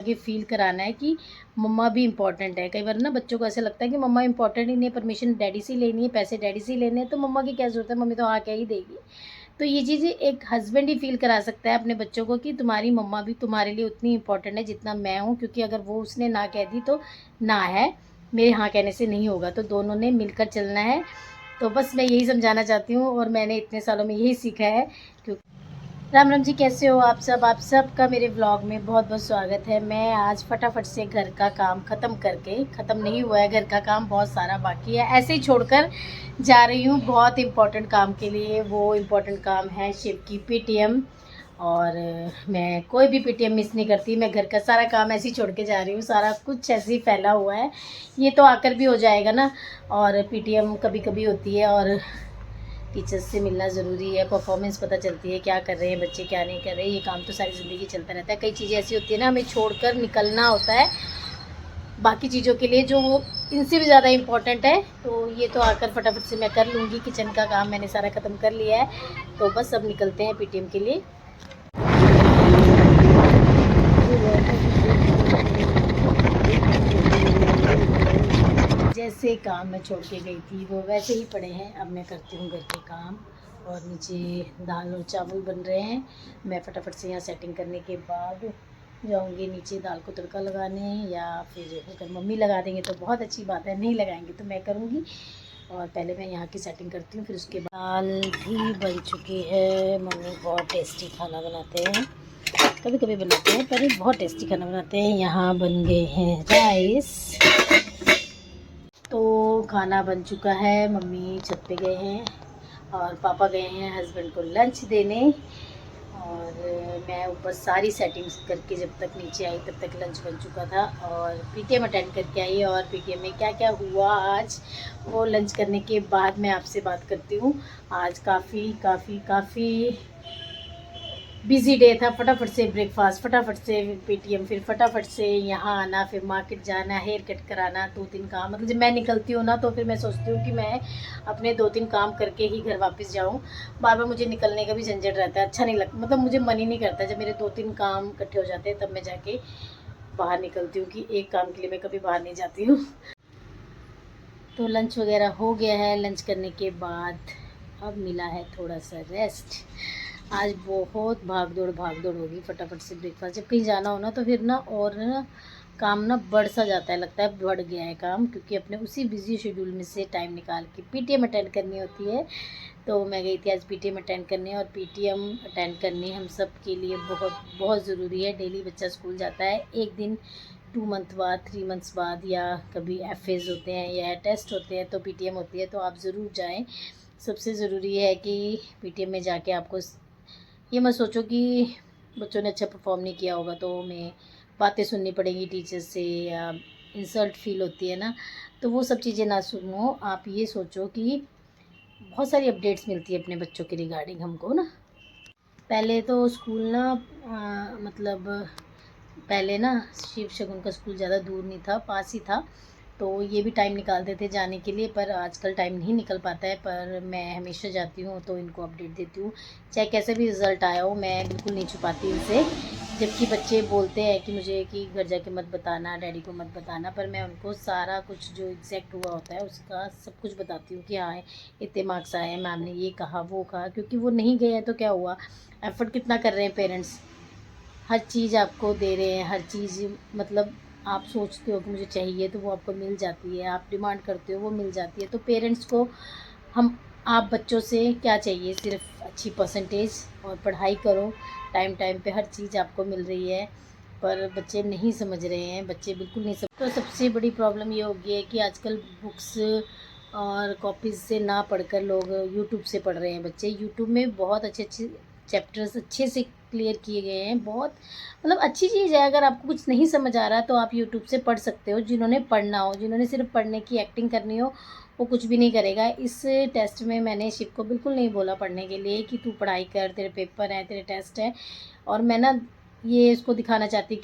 आगे फील कराना है कि मम्मा भी इम्पॉर्टेंट है। कई बार ना बच्चों को ऐसा लगता है कि मम्मा इम्पॉर्टेंट ही नहीं है, परमिशन डैडी से लेनी है, पैसे डैडी से लेने हैं, तो मम्मा की क्या ज़रूरत है, मम्मी तो हाँ कह ही देगी। तो ये चीज़ें एक हस्बैंड ही फील करा सकता है अपने बच्चों को कि तुम्हारी मम्मा भी तुम्हारे लिए उतनी इम्पॉर्टेंट है जितना मैं हूँ, क्योंकि अगर वो उसने ना कह दी तो ना है, मेरे हाँ कहने से नहीं होगा, तो दोनों ने मिलकर चलना है। तो बस मैं यही समझाना चाहती हूँ और मैंने इतने सालों में यही सीखा है। क्योंकि राम राम जी, कैसे हो आप सब? आप सबका मेरे व्लॉग में बहुत बहुत स्वागत है। मैं आज फटाफट से घर का काम ख़त्म करके, ख़त्म नहीं हुआ है, घर का काम बहुत सारा बाकी है, ऐसे ही छोड़कर जा रही हूँ बहुत इम्पोर्टेंट काम के लिए। वो इम्पोर्टेंट काम है शिव की पीटीएम। और मैं कोई भी पीटीएम मिस नहीं करती। मैं घर का सारा काम ऐसे ही छोड़ के जा रही हूँ, सारा कुछ ऐसे ही फैला हुआ है। ये तो आकर भी हो जाएगा ना। और पीटीएम कभी कभी होती है और टीचर्स से मिलना ज़रूरी है, परफॉर्मेंस पता चलती है क्या कर रहे हैं बच्चे, क्या नहीं कर रहे हैं। ये काम तो सारी ज़िंदगी चलता रहता है। कई चीज़ें ऐसी होती है ना, हमें छोड़कर निकलना होता है बाकी चीज़ों के लिए जो इनसे भी ज़्यादा इम्पॉर्टेंट है। तो ये तो आकर फटाफट से मैं कर लूँगी। किचन का काम मैंने सारा ख़त्म कर लिया है, तो बस अब निकलते हैं पीटीएम के लिए। जैसे काम मैं छोड़ के गई थी वो वैसे ही पड़े हैं। अब मैं करती हूँ घर के काम। और नीचे दाल और चावल बन रहे हैं। मैं फटाफट से यहाँ सेटिंग करने के बाद जाऊँगी नीचे दाल को तड़का लगाने, या फिर अगर मम्मी लगा देंगे तो बहुत अच्छी बात है, नहीं लगाएंगे तो मैं करूँगी। और पहले मैं यहाँ की सेटिंग करती हूँ, फिर उसके बाद दाल भी बन चुकी है। मम्मी बहुत टेस्टी खाना बनाते हैं, कभी कभी बनाते हैं पर बहुत टेस्टी खाना बनाते हैं। यहाँ बन गए हैं राइस। तो खाना बन चुका है। मम्मी छत पे गए हैं और पापा गए हैं हस्बैंड को लंच देने। और मैं ऊपर सारी सेटिंग्स करके जब तक नीचे आई तब तक लंच बन चुका था। और पीटीएम अटेंड करके आई, और पीटीएम में क्या क्या हुआ आज वो लंच करने के बाद मैं आपसे बात करती हूँ। आज काफ़ी बिजी डे था। फटाफट से ब्रेकफास्ट, फटाफट से पीटीएम, फिर फटाफट से यहाँ आना, फिर मार्केट जाना, हेयर कट कराना, 2-3 काम। मतलब जब मैं निकलती हूँ ना तो फिर मैं सोचती हूँ कि मैं अपने 2-3 काम करके ही घर वापस जाऊँ। बार बार मुझे निकलने का भी झंझट रहता है, अच्छा नहीं लगता। मतलब मुझे मन ही नहीं करता जब मेरे 2-3 काम इकट्ठे हो जाते हैं तब मैं जाके बाहर निकलती हूँ, कि एक काम के लिए मैं कभी बाहर नहीं जाती हूँ। तो लंच वगैरह हो गया है। लंच करने के बाद अब मिला है थोड़ा सा रेस्ट। आज बहुत भाग दौड़ होगी। फटाफट से ब्रेकफास्ट, जब कहीं जाना हो ना तो फिर ना और ना काम ना बढ़ सा जाता है, लगता है बढ़ गया है काम, क्योंकि अपने उसी बिजी शेड्यूल में से टाइम निकाल के पीटीएम अटेंड करनी होती है। तो मैं गई थी आज पीटीएम अटेंड करने, और पीटीएम अटेंड करनी हम सब के लिए बहुत बहुत ज़रूरी है। डेली बच्चा स्कूल जाता है, एक दिन 2 मंथ बाद, 3 मंथ्स बाद, या कभी एफएज होते हैं या टेस्ट होते हैं तो पीटीएम होती है, तो आप ज़रूर जाएं। सबसे ज़रूरी है कि पीटीएम में जाके आपको ये मत सोचो कि बच्चों ने अच्छा परफॉर्म नहीं किया होगा तो हमें बातें सुननी पड़ेंगी टीचर से, या इंसल्ट फील होती है ना, तो वो सब चीज़ें ना सुनो। आप ये सोचो कि बहुत सारी अपडेट्स मिलती है अपने बच्चों के रिगार्डिंग हमको ना। पहले तो स्कूल ना मतलब पहले ना शिव शगुन का स्कूल ज़्यादा दूर नहीं था, पास ही था, तो ये भी टाइम निकालते थे जाने के लिए। पर आजकल टाइम नहीं निकल पाता है, पर मैं हमेशा जाती हूँ तो इनको अपडेट देती हूँ, चाहे कैसे भी रिज़ल्ट आया हो। मैं बिल्कुल नहीं छुपाती इनसे। जबकि बच्चे बोलते हैं कि मुझे कि घर जाके मत बताना, डैडी को मत बताना, पर मैं उनको सारा कुछ जो एग्जैक्ट हुआ होता है उसका सब कुछ बताती हूँ कि हाँ इतने मार्क्स आए हैं, मैम ने ये कहा वो कहा। क्योंकि वो नहीं गए हैं तो क्या हुआ, एफ़र्ट कितना कर रहे हैं पेरेंट्स, हर चीज़ आपको दे रहे हैं, हर चीज़ मतलब आप सोचते हो कि मुझे चाहिए तो वो आपको मिल जाती है, आप डिमांड करते हो वो मिल जाती है। तो पेरेंट्स को हम आप बच्चों से क्या चाहिए, सिर्फ अच्छी परसेंटेज और पढ़ाई करो, टाइम टाइम पे हर चीज़ आपको मिल रही है। पर बच्चे नहीं समझ रहे हैं, बच्चे बिल्कुल नहीं समझ। तो सबसे बड़ी प्रॉब्लम ये हो गई है कि आजकल बुक्स और कॉपीज़ से ना पढ़कर लोग यूट्यूब से पढ़ रहे हैं। बच्चे यूट्यूब में बहुत अच्छे अच्छे चैप्टर्स अच्छे से क्लियर किए गए हैं। बहुत मतलब अच्छी चीज़ है। अगर आपको कुछ नहीं समझ आ रहा तो आप यूट्यूब से पढ़ सकते हो। जिन्होंने पढ़ना हो, जिन्होंने सिर्फ पढ़ने की एक्टिंग करनी हो, वो कुछ भी नहीं करेगा। इस टेस्ट में मैंने शिव को बिल्कुल नहीं बोला पढ़ने के लिए कि तू पढ़ाई कर, तेरे पेपर हैं, तेरे टेस्ट हैं। और मैं ना ये उसको दिखाना चाहती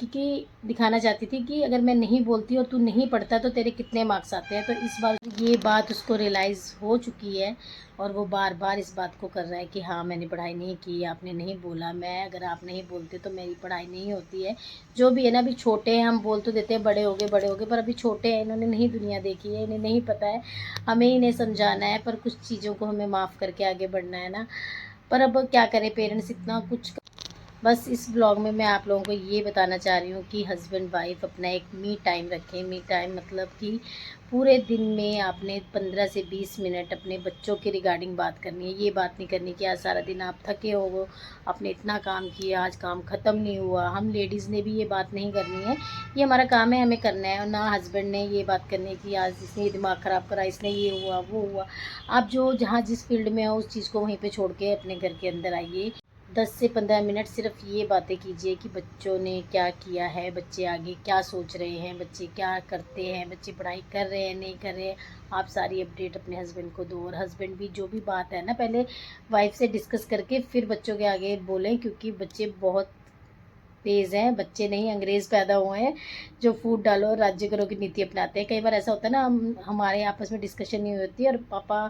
थी कि अगर मैं नहीं बोलती और तू नहीं पढ़ता तो तेरे कितने मार्क्स आते हैं। तो इस बार ये बात उसको रियलाइज़ हो चुकी है और वो बार बार इस बात को कर रहा है कि हाँ मैंने पढ़ाई नहीं की, आपने नहीं बोला, मैं अगर आप नहीं बोलते तो मेरी पढ़ाई नहीं होती है। जो भी है ना, अभी छोटे हैं, हम बोल तो देते हैं बड़े हो गए, पर अभी छोटे हैं, इन्होंने नहीं दुनिया देखी है, इन्हें नहीं पता है, हमें इन्हें समझाना है। पर कुछ चीज़ों को हमें माफ़ करके आगे बढ़ना है ना। पर अब क्या करें, पेरेंट्स इतना कुछ। बस इस ब्लॉग में मैं आप लोगों को ये बताना चाह रही हूँ कि हस्बैंड वाइफ अपना एक मी टाइम रखें। मी टाइम मतलब कि पूरे दिन में आपने 15 से 20 मिनट अपने बच्चों के रिगार्डिंग बात करनी है। ये बात नहीं करनी कि आज सारा दिन आप थके हो, आपने इतना काम किया, आज काम ख़त्म नहीं हुआ। हम लेडीज़ ने भी ये बात नहीं करनी है, ये हमारा काम है, हमें करना है। और ना हस्बैंड ने ये बात करनी है कि आज इसने ये दिमाग ख़राब करा, इसने ये हुआ वो हुआ। आप जो जहाँ जिस फील्ड में हो उस चीज़ को वहीं पर छोड़ के अपने घर के अंदर आइए। 10 से 15 मिनट सिर्फ ये बातें कीजिए कि बच्चों ने क्या किया है, बच्चे आगे क्या सोच रहे हैं, बच्चे क्या करते हैं, बच्चे पढ़ाई कर रहे हैं नहीं कर रहे हैं। आप सारी अपडेट अपने हस्बैंड को दो और हस्बैंड भी जो भी बात है ना पहले वाइफ से डिस्कस करके फिर बच्चों के आगे बोलें, क्योंकि बच्चे बहुत तेज़ हैं। बच्चे नहीं अंग्रेज़ पैदा हुए हैं जो फूट डालो और राज्य करो की नीति अपनाते हैं। कई बार ऐसा होता है ना, हमारे आपस में डिस्कशन नहीं होती और पापा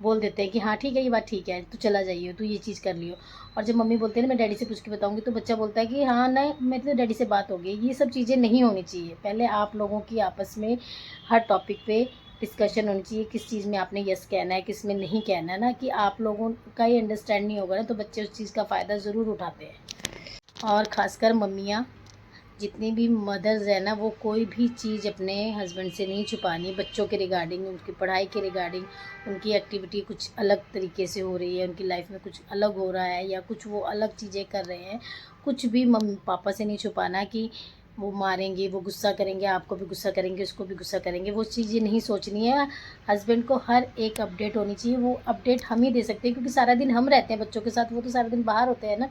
बोल देते हैं कि हाँ ठीक है, ये बात ठीक है, तू चला जाइए, तू ये चीज़ कर लियो। और जब मम्मी बोलते हैं ना मैं डैडी से पूछ के बताऊंगी, तो बच्चा बोलता है कि हाँ नहीं, मेरी तो डैडी से बात हो गई। ये सब चीज़ें नहीं होनी चाहिए। पहले आप लोगों की आपस में हर टॉपिक पे डिस्कशन होनी चाहिए, किस चीज़ में आपने यस कहना है, किस में नहीं कहना है ना। कि आप लोगों का ही अंडरस्टैंड नहीं होगा ना, तो बच्चे उस चीज़ का फ़ायदा ज़रूर उठाते हैं। और ख़ासकर मम्मियाँ, जितनी भी मदर्स है ना, वो कोई भी चीज़ अपने हस्बैंड से नहीं छुपानी। बच्चों के रिगार्डिंग, उनकी पढ़ाई के रिगार्डिंग, उनकी एक्टिविटी कुछ अलग तरीके से हो रही है, उनकी लाइफ में कुछ अलग हो रहा है या कुछ वो अलग चीज़ें कर रहे हैं, कुछ भी मम्मी पापा से नहीं छुपाना कि वो मारेंगे, वो गुस्सा करेंगे, आपको भी गुस्सा करेंगे, उसको भी गुस्सा करेंगे। वो चीज़ें नहीं सोचनी है। हस्बैंड को हर एक अपडेट होनी चाहिए। वो अपडेट हम ही दे सकते हैं, क्योंकि सारा दिन हम रहते हैं बच्चों के साथ, वो तो सारा दिन बाहर होते हैं ना।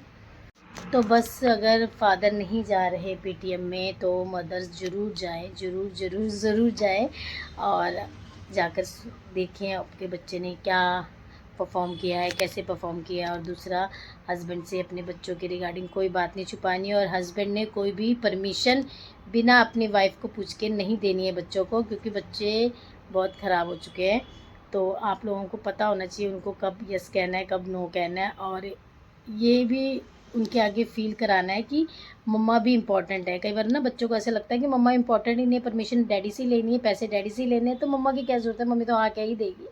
तो बस अगर फादर नहीं जा रहे पीटीएम में तो मदर्स ज़रूर जाएं, ज़रूर जाएं और जाकर देखें आपके बच्चे ने क्या परफॉर्म किया है, कैसे परफॉर्म किया है। और दूसरा, हस्बैंड से अपने बच्चों के रिगार्डिंग कोई बात नहीं छुपानी है और हस्बैंड ने कोई भी परमिशन बिना अपनी वाइफ को पूछ के नहीं देनी है बच्चों को, क्योंकि बच्चे बहुत ख़राब हो चुके हैं। तो आप लोगों को पता होना चाहिए उनको कब यस कहना है, कब नो कहना है। और ये भी उनके आगे फ़ील कराना है कि मम्मा भी इम्पॉर्टेंट है। कई बार ना बच्चों को ऐसा लगता है कि मम्मा इम्पॉर्टेंट ही नहीं है, परमिशन डैडी से ही लेनी है, पैसे डैडी से ही लेने हैं, तो मम्मा की क्या ज़रूरत है, मम्मी तो हाँ कह ही देगी।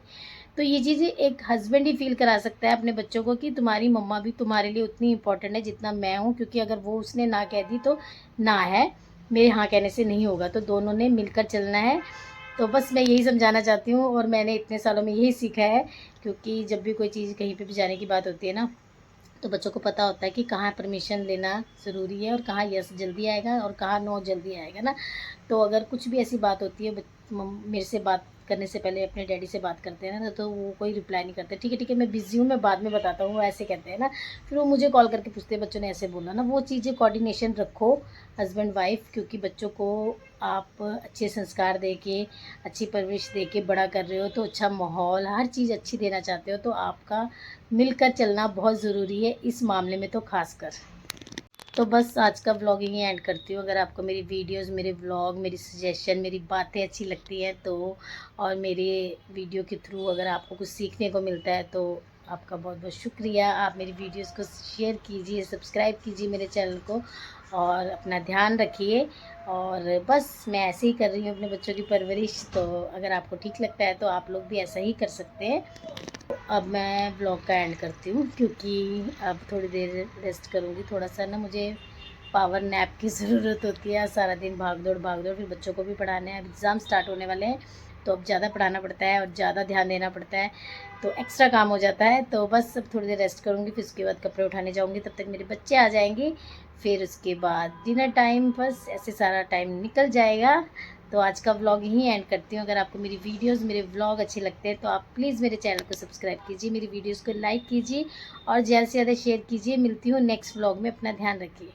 तो ये चीज़ें एक हस्बैंड ही फ़ील करा सकता है अपने बच्चों को कि तुम्हारी मम्मा भी तुम्हारे लिए उतनी इम्पॉर्टेंट है जितना मैं हूँ, क्योंकि अगर वो उसने ना कह दी तो ना है, मेरे हाँ कहने से नहीं होगा, तो दोनों ने मिलकर चलना है। तो बस मैं यही समझाना चाहती हूँ और मैंने इतने सालों में यही सीखा है, क्योंकि जब भी कोई चीज़ कहीं पे भी जाने की बात होती है ना, तो बच्चों को पता होता है कि कहाँ परमिशन लेना ज़रूरी है और कहाँ यस जल्दी आएगा और कहाँ नो जल्दी आएगा ना। तो अगर कुछ भी ऐसी बात होती है, मेरे से बात करने से पहले अपने डैडी से बात करते हैं ना, तो वो कोई रिप्लाई नहीं करते, ठीक है मैं बिज़ी हूँ, मैं बाद में बताता हूँ, वो ऐसे कहते हैं ना। फिर वो मुझे कॉल करके पूछते हैं बच्चों ने ऐसे बोला ना। वो चीज़ें कोऑर्डिनेशन रखो हस्बैंड वाइफ, क्योंकि बच्चों को आप अच्छे संस्कार दे के, अच्छी परवरिश दे के बड़ा कर रहे हो, तो अच्छा माहौल, हर चीज़ अच्छी देना चाहते हो, तो आपका मिलकर चलना बहुत ज़रूरी है इस मामले में तो ख़ासकर। तो बस आज का व्लॉग यहीं एंड करती हूँ। अगर आपको मेरी वीडियोस, मेरे व्लॉग, मेरी सजेशन, मेरी बातें अच्छी लगती हैं तो, और मेरे वीडियो के थ्रू अगर आपको कुछ सीखने को मिलता है तो आपका बहुत बहुत शुक्रिया। आप मेरी वीडियोस को शेयर कीजिए, सब्सक्राइब कीजिए मेरे चैनल को और अपना ध्यान रखिए। और बस मैं ऐसे ही कर रही हूँ अपने बच्चों की परवरिश, तो अगर आपको ठीक लगता है तो आप लोग भी ऐसा ही कर सकते हैं। अब मैं ब्लॉग का एंड करती हूँ, क्योंकि अब थोड़ी देर रेस्ट करूँगी। थोड़ा सा ना मुझे पावर नैप की ज़रूरत होती है। सारा दिन भाग दौड़, फिर बच्चों को भी पढ़ाना है, अब एग्ज़ाम स्टार्ट होने वाले हैं, तो अब ज़्यादा पढ़ाना पड़ता है और ज़्यादा ध्यान देना पड़ता है, तो एक्स्ट्रा काम हो जाता है। तो बस अब थोड़ी देर रेस्ट करूँगी, फिर उसके बाद कपड़े उठाने जाऊँगी, तब तक मेरे बच्चे आ जाएंगे, फिर उसके बाद डिनर टाइम, बस ऐसे सारा टाइम निकल जाएगा। तो आज का व्लॉग यहीं एंड करती हूँ। अगर आपको मेरी वीडियोस, मेरे व्लॉग अच्छे लगते हैं तो आप प्लीज़ मेरे चैनल को सब्सक्राइब कीजिए, मेरी वीडियोस को लाइक कीजिए और ज़्यादा से ज़्यादा शेयर कीजिए। मिलती हूँ नेक्स्ट व्लॉग में, अपना ध्यान रखिए।